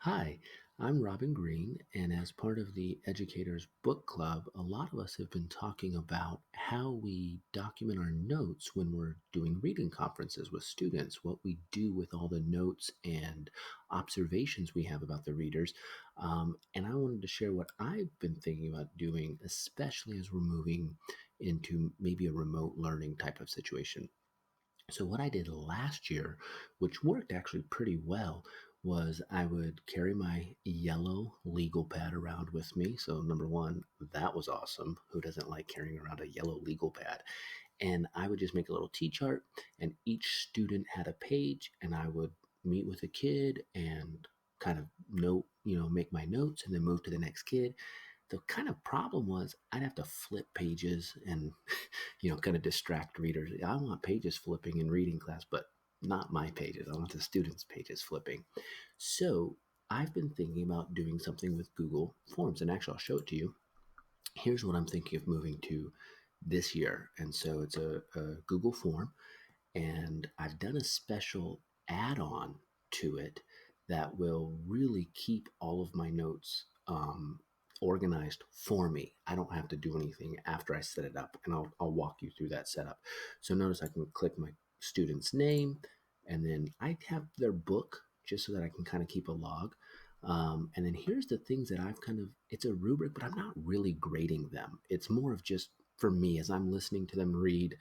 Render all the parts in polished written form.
Hi, I'm Robin Green, and as part of the Educators Book Club, a lot of us have been talking about how we document our notes when we're doing reading conferences with students, what we do with all the notes and observations we have about the readers. And I wanted to share what I've been thinking about doing, especially as we're moving into maybe a remote learning type of situation. So, what I did last year, which worked actually pretty well, was I would carry my yellow legal pad around with me. So, number one, that was awesome. Who doesn't like carrying around a yellow legal pad? And I would just make a little T chart, and each student had a page, and I would meet with a kid and kind of make my notes and then move to the next kid. The kind of problem was I'd have to flip pages and kind of distract readers. I want pages flipping in reading class, but not my pages. I want the students' pages flipping. So I've been thinking about doing something with Google Forms, and actually, I'll show it to you. Here's what I'm thinking of moving to this year. And so it's a Google form, and I've done a special add-on to it that will really keep all of my notes organized for me. I don't have to do anything after I set it up, and I'll walk you through that setup. So notice I can click my student's name, and then I have their book just so that I can kind of keep a log. And then here's the things that it's a rubric, but I'm not really grading them. It's more of just for me as I'm listening to them read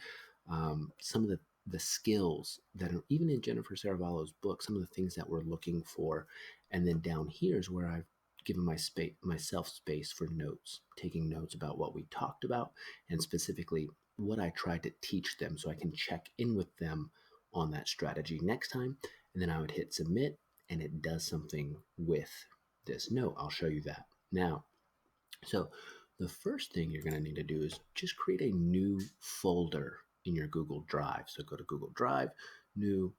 some of the skills that are even in Jennifer Saravallo's book, some of the things that we're looking for. And then down here is where I've given myself space for notes, taking notes about what we talked about and specifically what I tried to teach them so I can check in with them on that strategy next time. And then I would hit submit and it does something with this note. I'll show you that now. So the first thing you're going to need to do is just create a new folder in your Google Drive. So go to Google Drive, new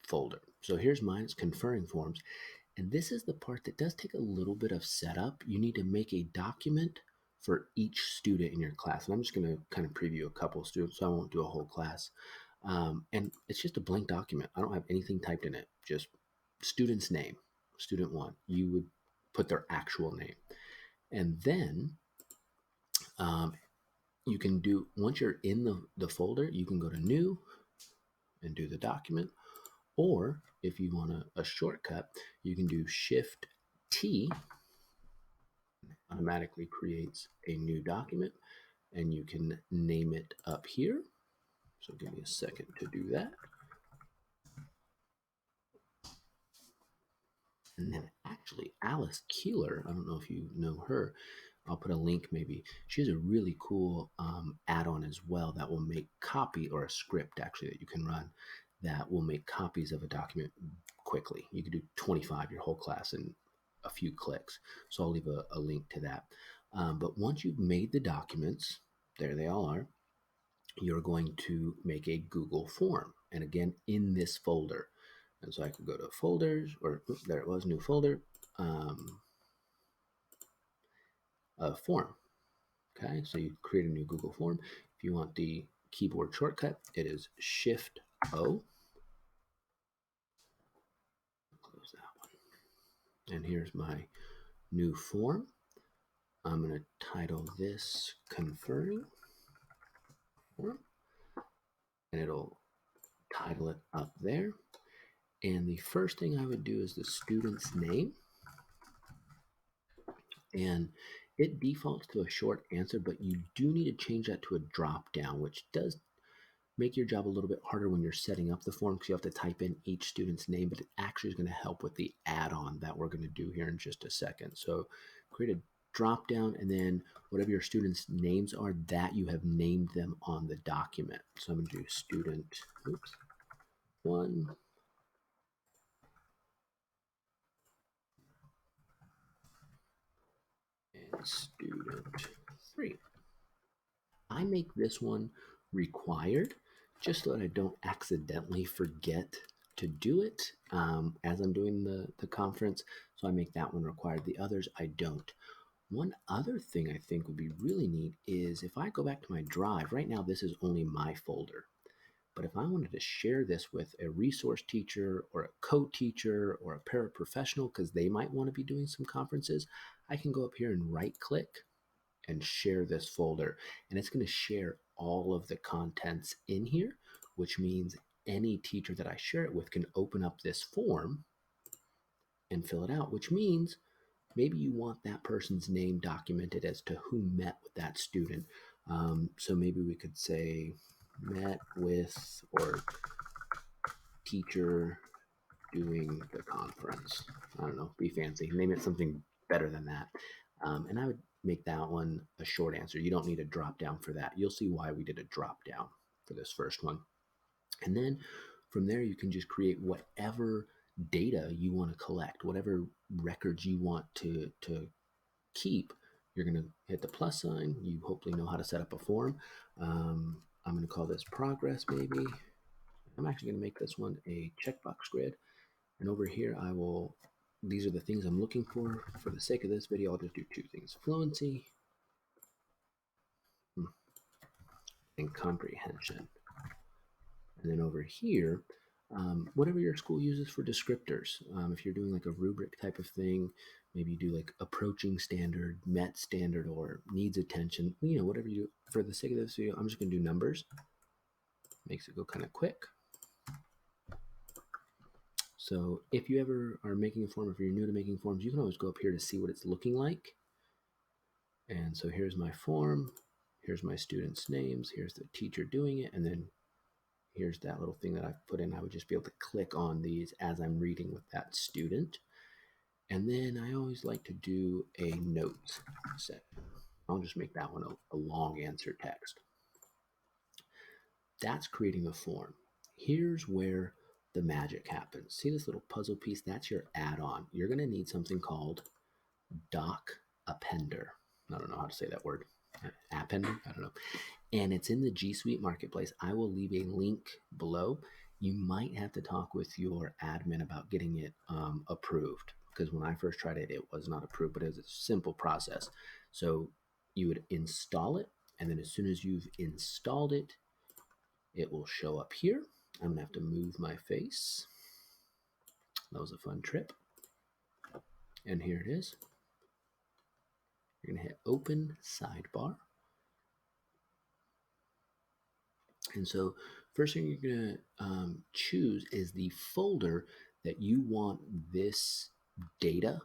folder. So here's mine, it's conferring forms. And this is the part that does take a little bit of setup. You need to make a document for each student in your class. And I'm just going to kind of preview a couple of students, so I won't do a whole class. And it's just a blank document. I don't have anything typed in it, just student's name, student one. You would put their actual name. And then you can do, once you're in the folder, you can go to new and do the document. Or if you want a shortcut, you can do Shift T, automatically creates a new document, and you can name it up here. So give me a second to do that. And then actually, Alice Keeler, I don't know if you know her. I'll put a link maybe. She has a really cool add-on as well that will make copy, or a script actually that you can run that will make copies of a document quickly. You can do 25, your whole class, in a few clicks. So I'll leave a link to that. But once you've made the documents, there they all are, you're going to make a Google form. And again, in this folder. And so I could go to folders, or there it was, new folder, form. Okay, so you create a new Google form. If you want the keyboard shortcut, it is Shift O. Close that one. And here's my new form. I'm going to title this Conferring Form, and it'll title it up there. And the first thing I would do is the student's name. And it defaults to a short answer, but you do need to change that to a drop down, which does make your job a little bit harder when you're setting up the form because you have to type in each student's name, but it actually is going to help with the add-on that we're going to do here in just a second. So create a drop down, and then whatever your students' names are, that you have named them on the document. So I'm going to do student one, and student three. I make this one required just so that I don't accidentally forget to do it as I'm doing the conference. So I make that one required. The others I don't. One other thing I think would be really neat is if I go back to my drive, right now this is only my folder. But if I wanted to share this with a resource teacher or a co-teacher or a paraprofessional, because they might want to be doing some conferences, I can go up here and right click and share this folder. And it's going to share all of the contents in here, which means any teacher that I share it with can open up this form and fill it out, which means maybe you want that person's name documented as to who met with that student. So maybe we could say met with or teacher doing the conference. I don't know, be fancy. Name it something better than that. And I would make that one a short answer. You don't need a drop down for that. You'll see why we did a drop down for this first one. And then from there, you can just create whatever data you want to collect, whatever records you want to keep. You're going to hit the plus sign. You hopefully know how to set up a form. I'm going to call this progress, maybe. I'm actually going to make this one a checkbox grid. And over here, these are the things I'm looking for. For the sake of this video, I'll just do two things: fluency and comprehension. And then over here, whatever your school uses for descriptors. If you're doing like a rubric type of thing, maybe you do like approaching standard, met standard, or needs attention, whatever you do. For the sake of this video, I'm just going to do numbers. Makes it go kind of quick. So if you ever are making a form, if you're new to making forms, you can always go up here to see what it's looking like. And so here's my form. Here's my students' names. Here's the teacher doing it. And then here's that little thing that I've put in. I would just be able to click on these as I'm reading with that student. And then I always like to do a notes set. I'll just make that one a long answer text. That's creating the form. Here's where the magic happens. See this little puzzle piece? That's your add-on. You're going to need something called Appender. I don't know how to say that word. Appender? I don't know. And it's in the G Suite Marketplace. I will leave a link below. You might have to talk with your admin about getting it approved, because when I first tried it, it was not approved, but it was a simple process. So you would install it, and then as soon as you've installed it, it will show up here. I'm going to have to move my face. That was a fun trip. And here it is. You're going to hit open sidebar. And so first thing you're going to choose is the folder that you want this data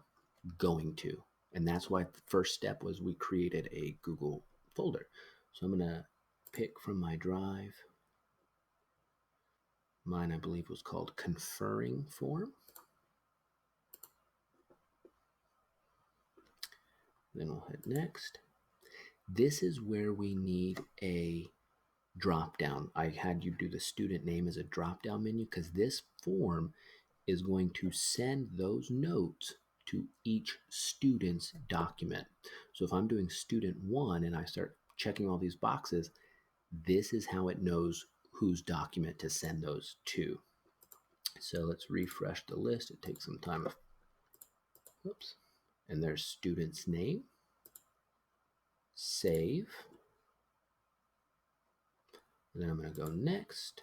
going to. And that's why the first step was we created a Google folder. So I'm going to pick from my drive. Mine, I believe, was called conferring form. Then we'll hit next. This is where we need a drop down. I had you do the student name as a drop down menu because this form is going to send those notes to each student's document. So if I'm doing student 1 and I start checking all these boxes, this is how it knows whose document to send those to. So let's refresh the list. It takes some time. Whoops. And there's student's name. Save. And then I'm going to go next.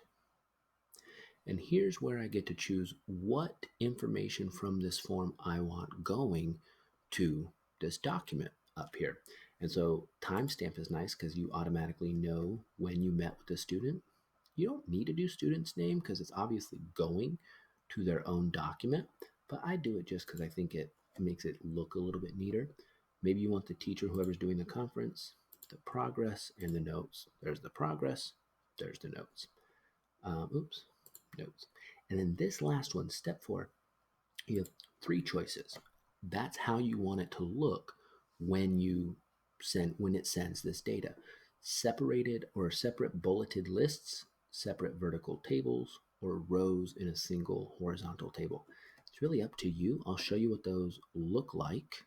And here's where I get to choose what information from this form I want going to this document up here. And so timestamp is nice because you automatically know when you met with the student. You don't need to do student's name because it's obviously going to their own document, but I do it just because I think it makes it look a little bit neater. Maybe you want the teacher, whoever's doing the conference, the progress and the notes. There's the progress, there's the notes. Notes. And then this last one, step 4, you have 3 choices. That's how you want it to look when it sends this data. Separated or separate bulleted lists, separate vertical tables, or rows in a single horizontal table. It's really up to you. I'll show you what those look like.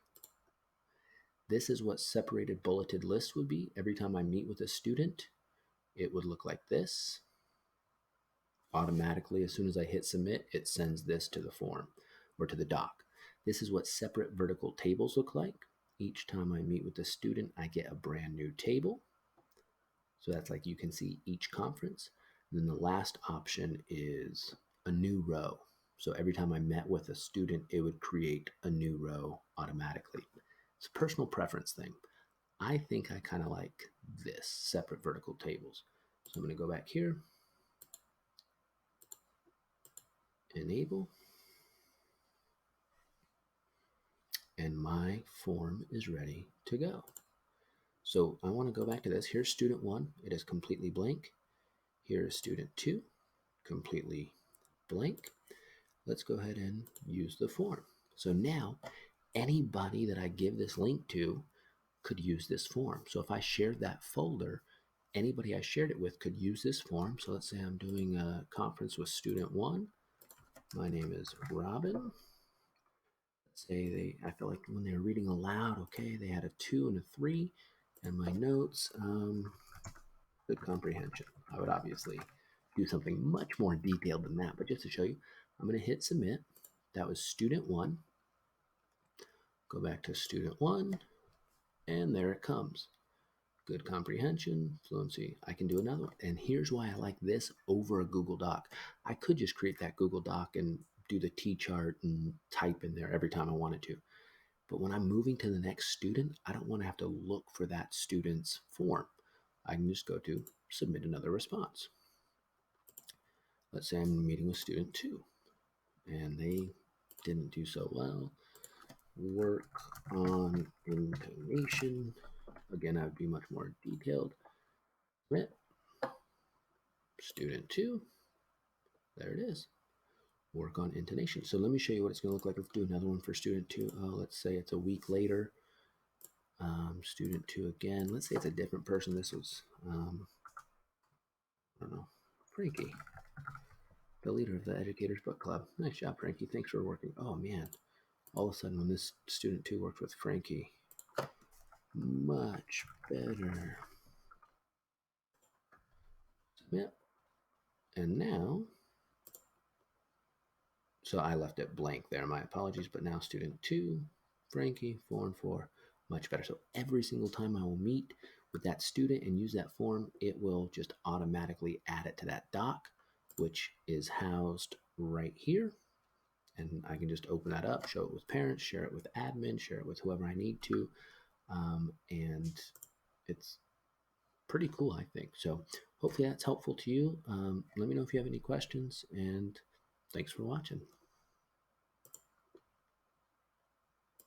This is what separated bulleted lists would be. Every time I meet with a student, it would look like this. Automatically, as soon as I hit submit, it sends this to the form or to the doc. This is what separate vertical tables look like. Each time I meet with a student, I get a brand new table. So that's like you can see each conference. Then the last option is a new row. So every time I met with a student, it would create a new row automatically. It's a personal preference thing. I think I kind of like this, separate vertical tables. So I'm going to go back here, enable, and my form is ready to go. So I want to go back to this. Here's student 1. It is completely blank. Here is student 2, completely blank. Let's go ahead and use the form. So now anybody that I give this link to could use this form. So if I shared that folder, anybody I shared it with could use this form. So let's say I'm doing a conference with student 1. My name is Robin. Let's say I feel like when they were reading aloud, okay, they had a 2 and a 3. And my notes, good comprehension. I would obviously do something much more detailed than that, but just to show you, I'm going to hit submit. That was student 1. Go back to student 1, and there it comes. Good comprehension, fluency. I can do another one. And here's why I like this over a Google Doc. I could just create that Google Doc and do the T-chart and type in there every time I wanted to. But when I'm moving to the next student, I don't want to have to look for that student's form. I can just go to submit another response. Let's say I'm meeting with student 2 and they didn't do so well. Work on intonation. Again, I would be much more detailed. Submit. Student 2. There it is. Work on intonation. So let me show you what it's going to look like. Let's do another one for student 2. Let's say it's a week later. Student 2 again. Let's say it's a different person. This was, I don't know, Frankie, the leader of the Educators Book Club. Nice job, Frankie. Thanks for working. Oh, man. All of a sudden, when this student 2 worked with Frankie, much better. Submit. And now, so I left it blank there. My apologies. But now student 2, Frankie, 4 and 4, much better. So every single time I will meet with that student and use that form, it will just automatically add it to that doc, which is housed right here. And I can just open that up, show it with parents, share it with admin, share it with whoever I need to. And it's pretty cool, I think. So hopefully that's helpful to you. Let me know if you have any questions, and thanks for watching.